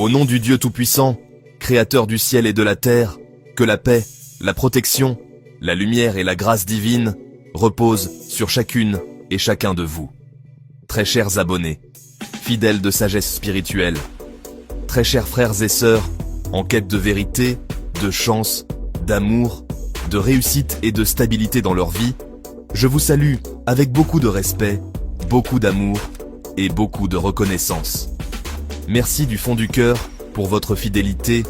Au nom du Dieu Tout-Puissant, Créateur du ciel et de la terre, que la paix, la protection, la lumière et la grâce divine reposent sur chacune et chacun de vous. Très chers abonnés, fidèles de sagesse spirituelle, très chers frères et sœurs, en quête de vérité, de chance, d'amour, de réussite et de stabilité dans leur vie, je vous salue avec beaucoup de respect, beaucoup d'amour et beaucoup de reconnaissance. Merci du fond du cœur pour votre fidélité,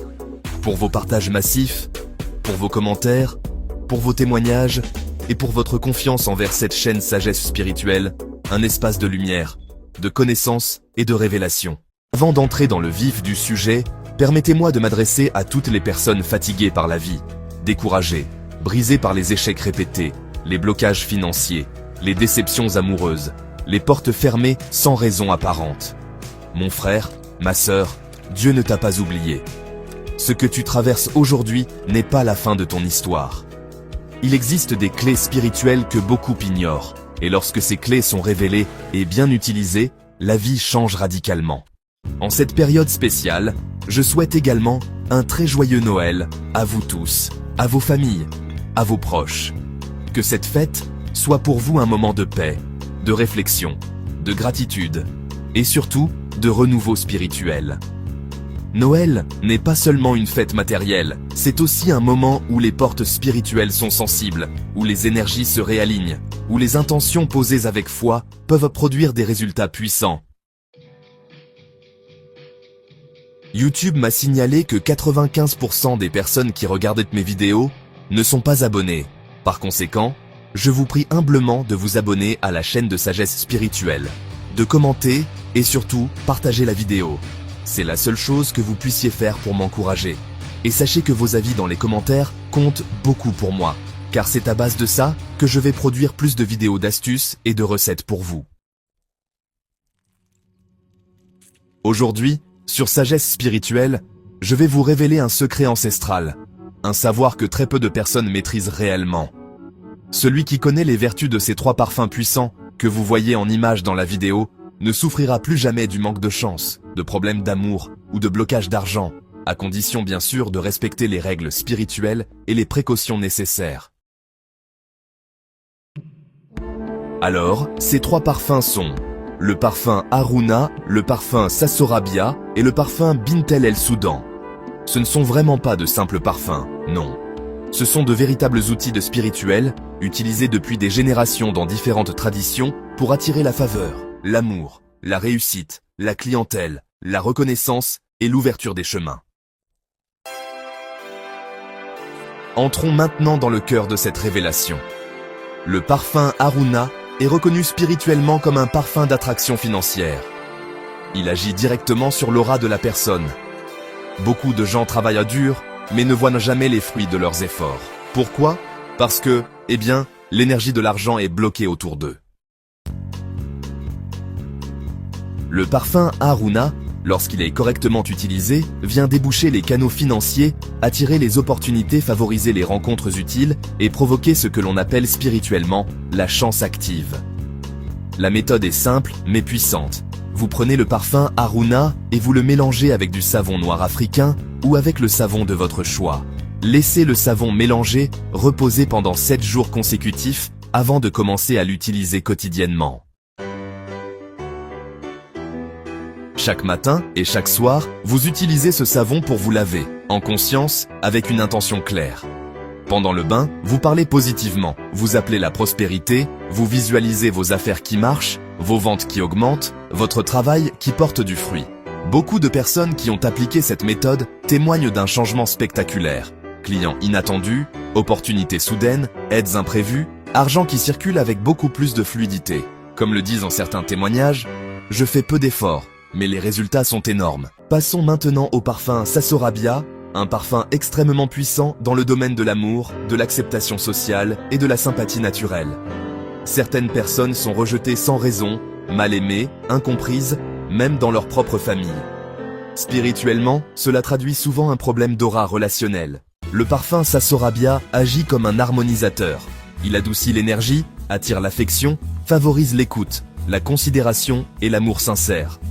pour vos partages massifs, pour vos commentaires, pour vos témoignages et pour votre confiance envers cette chaîne Sagesse Spirituelle, un espace de lumière, de connaissance et de révélation. Avant d'entrer dans le vif du sujet, permettez-moi de m'adresser à toutes les personnes fatiguées par la vie, découragées, brisées par les échecs répétés, les blocages financiers, les déceptions amoureuses, les portes fermées sans raison apparente. Mon frère, ma sœur, Dieu ne t'a pas oublié. Ce que tu traverses aujourd'hui n'est pas la fin de ton histoire. Il existe des clés spirituelles que beaucoup ignorent, et lorsque ces clés sont révélées et bien utilisées, la vie change radicalement. En cette période spéciale, je souhaite également un très joyeux Noël à vous tous, à vos familles, à vos proches. Que cette fête soit pour vous un moment de paix, de réflexion, de gratitude, et surtout de renouveau spirituel. Noël n'est pas seulement une fête matérielle, c'est aussi un moment où les portes spirituelles sont sensibles, où les énergies se réalignent, où les intentions posées avec foi peuvent produire des résultats puissants. YouTube m'a signalé que 95% des personnes qui regardent mes vidéos ne sont pas abonnées. Par conséquent, je vous prie humblement de vous abonner à la chaîne de Sagesse Spirituelle, de commenter et surtout partager la vidéo. C'est la seule chose que vous puissiez faire pour m'encourager. Et sachez que vos avis dans les commentaires comptent beaucoup pour moi, car c'est à base de ça que je vais produire plus de vidéos d'astuces et de recettes pour vous. Aujourd'hui, sur Sagesse Spirituelle, je vais vous révéler un secret ancestral, un savoir que très peu de personnes maîtrisent réellement. Celui qui connaît les vertus de ces 3 parfums puissants que vous voyez en image dans la vidéo ne souffrira plus jamais du manque de chance, de problèmes d'amour ou de blocage d'argent, à condition bien sûr de respecter les règles spirituelles et les précautions nécessaires. Alors, ces 3 parfums sont le parfum Haruna, le parfum Sassorabia et le parfum Bint El Soudan. Ce ne sont vraiment pas de simples parfums, non. Ce sont de véritables outils de spirituel, utilisés depuis des générations dans différentes traditions pour attirer la faveur, l'amour, la réussite, la clientèle, la reconnaissance et l'ouverture des chemins. Entrons maintenant dans le cœur de cette révélation. Le parfum Haruna est reconnu spirituellement comme un parfum d'attraction financière. Il agit directement sur l'aura de la personne. Beaucoup de gens travaillent à dur, mais ne voient jamais les fruits de leurs efforts. Pourquoi? Parce que, l'énergie de l'argent est bloquée autour d'eux. Le parfum Haruna, lorsqu'il est correctement utilisé, vient déboucher les canaux financiers, attirer les opportunités, favoriser les rencontres utiles et provoquer ce que l'on appelle spirituellement la chance active. La méthode est simple mais puissante. Vous prenez le parfum Haruna et vous le mélangez avec du savon noir africain ou avec le savon de votre choix. Laissez le savon mélangé reposer pendant 7 jours consécutifs avant de commencer à l'utiliser quotidiennement. Chaque matin et chaque soir, vous utilisez ce savon pour vous laver, en conscience, avec une intention claire. Pendant le bain, vous parlez positivement, vous appelez la prospérité, vous visualisez vos affaires qui marchent, vos ventes qui augmentent, votre travail qui porte du fruit. Beaucoup de personnes qui ont appliqué cette méthode témoignent d'un changement spectaculaire. Clients inattendus, opportunités soudaines, aides imprévues, argent qui circule avec beaucoup plus de fluidité. Comme le disent en certains témoignages, « Je fais peu d'efforts, mais les résultats sont énormes ». Passons maintenant au parfum Sassorabia, un parfum extrêmement puissant dans le domaine de l'amour, de l'acceptation sociale et de la sympathie naturelle. Certaines personnes sont rejetées sans raison, mal aimées, incomprises, même dans leur propre famille. Spirituellement, cela traduit souvent un problème d'aura relationnelle. Le parfum Sassorabia agit comme un harmonisateur. Il adoucit l'énergie, attire l'affection, favorise l'écoute, la considération et l'amour sincère.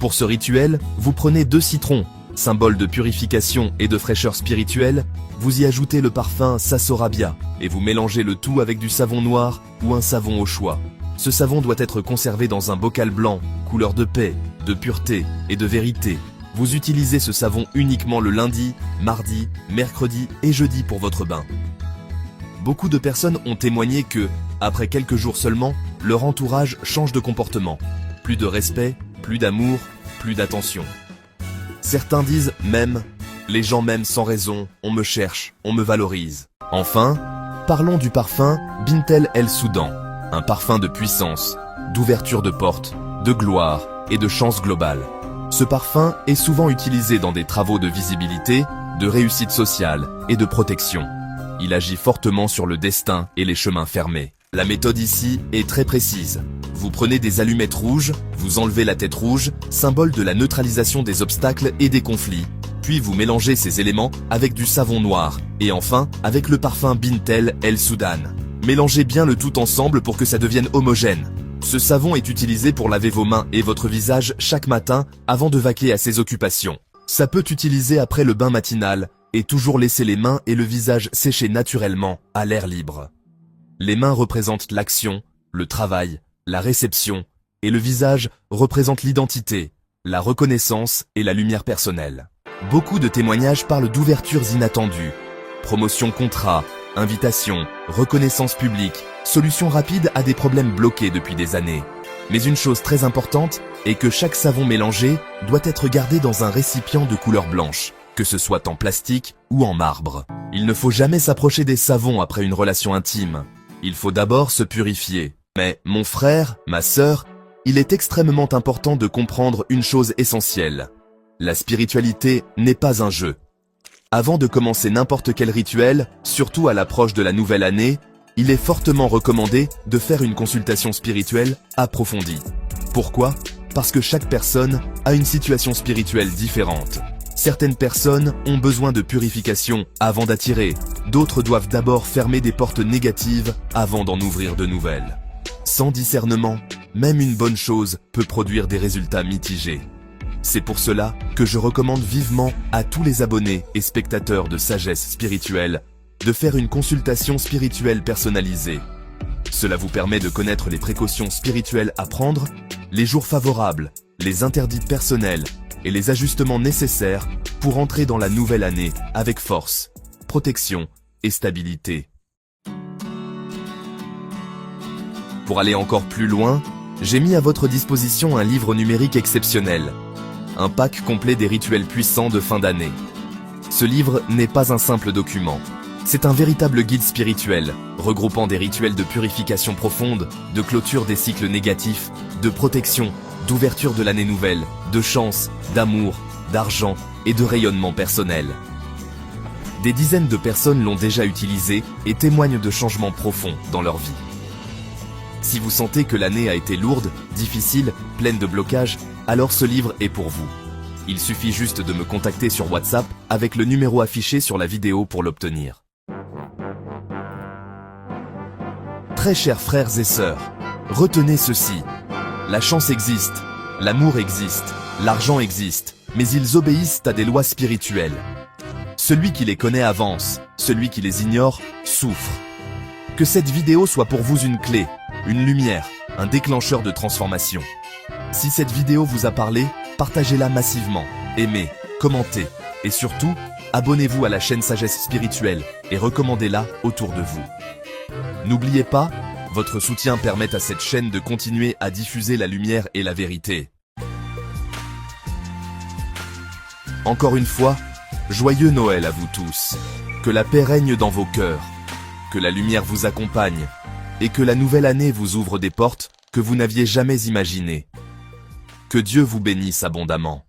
Pour ce rituel, vous prenez 2 citrons, symbole de purification et de fraîcheur spirituelle, vous y ajoutez le parfum Sasorabia et vous mélangez le tout avec du savon noir ou un savon au choix. Ce savon doit être conservé dans un bocal blanc, couleur de paix, de pureté et de vérité. Vous utilisez ce savon uniquement le lundi, mardi, mercredi et jeudi pour votre bain. Beaucoup de personnes ont témoigné que, après quelques jours seulement, leur entourage change de comportement. Plus de respect, plus d'amour, plus d'attention. Certains disent même, les gens m'aiment sans raison, on me cherche, on me valorise. Enfin, parlons du parfum Bintel El Soudan, un parfum de puissance, d'ouverture de porte, de gloire et de chance globale. Ce parfum est souvent utilisé dans des travaux de visibilité, de réussite sociale et de protection. Il agit fortement sur le destin et les chemins fermés. La méthode ici est très précise. Vous prenez des allumettes rouges, vous enlevez la tête rouge, symbole de la neutralisation des obstacles et des conflits. Puis vous mélangez ces éléments avec du savon noir et enfin avec le parfum Bintel El Soudan. Mélangez bien le tout ensemble pour que ça devienne homogène. Ce savon est utilisé pour laver vos mains et votre visage chaque matin avant de vaquer à ses occupations. Ça peut utiliser après le bain matinal et toujours laisser les mains et le visage sécher naturellement à l'air libre. Les mains représentent l'action, le travail, la réception, et le visage représente l'identité, la reconnaissance et la lumière personnelle. Beaucoup de témoignages parlent d'ouvertures inattendues, promotion contrat, invitation, reconnaissance publique, solution rapide à des problèmes bloqués depuis des années. Mais une chose très importante est que chaque savon mélangé doit être gardé dans un récipient de couleur blanche, que ce soit en plastique ou en marbre. Il ne faut jamais s'approcher des savons après une relation intime. Il faut d'abord se purifier. Mais, mon frère, ma sœur, il est extrêmement important de comprendre une chose essentielle. La spiritualité n'est pas un jeu. Avant de commencer n'importe quel rituel, surtout à l'approche de la nouvelle année, il est fortement recommandé de faire une consultation spirituelle approfondie. Pourquoi ? Parce que chaque personne a une situation spirituelle différente. Certaines personnes ont besoin de purification avant d'attirer, d'autres doivent d'abord fermer des portes négatives avant d'en ouvrir de nouvelles. Sans discernement, même une bonne chose peut produire des résultats mitigés. C'est pour cela que je recommande vivement à tous les abonnés et spectateurs de Sagesse Spirituelle de faire une consultation spirituelle personnalisée. Cela vous permet de connaître les précautions spirituelles à prendre, les jours favorables, les interdits personnels et les ajustements nécessaires pour entrer dans la nouvelle année avec force, protection et stabilité. Pour aller encore plus loin, j'ai mis à votre disposition un livre numérique exceptionnel, un pack complet des rituels puissants de fin d'année. Ce livre n'est pas un simple document. C'est un véritable guide spirituel, regroupant des rituels de purification profonde, de clôture des cycles négatifs, de protection, d'ouverture de l'année nouvelle, de chance, d'amour, d'argent et de rayonnement personnel. Des dizaines de personnes l'ont déjà utilisé et témoignent de changements profonds dans leur vie. Si vous sentez que l'année a été lourde, difficile, pleine de blocages, alors ce livre est pour vous. Il suffit juste de me contacter sur WhatsApp avec le numéro affiché sur la vidéo pour l'obtenir. Très chers frères et sœurs, retenez ceci. La chance existe, l'amour existe, l'argent existe, mais ils obéissent à des lois spirituelles. Celui qui les connaît avance, celui qui les ignore souffre. Que cette vidéo soit pour vous une clé, une lumière, un déclencheur de transformation. Si cette vidéo vous a parlé, partagez-la massivement, aimez, commentez et surtout, abonnez-vous à la chaîne Sagesse Spirituelle et recommandez-la autour de vous. N'oubliez pas, votre soutien permet à cette chaîne de continuer à diffuser la lumière et la vérité. Encore une fois, joyeux Noël à vous tous. Que la paix règne dans vos cœurs, que la lumière vous accompagne et que la nouvelle année vous ouvre des portes que vous n'aviez jamais imaginées. Que Dieu vous bénisse abondamment.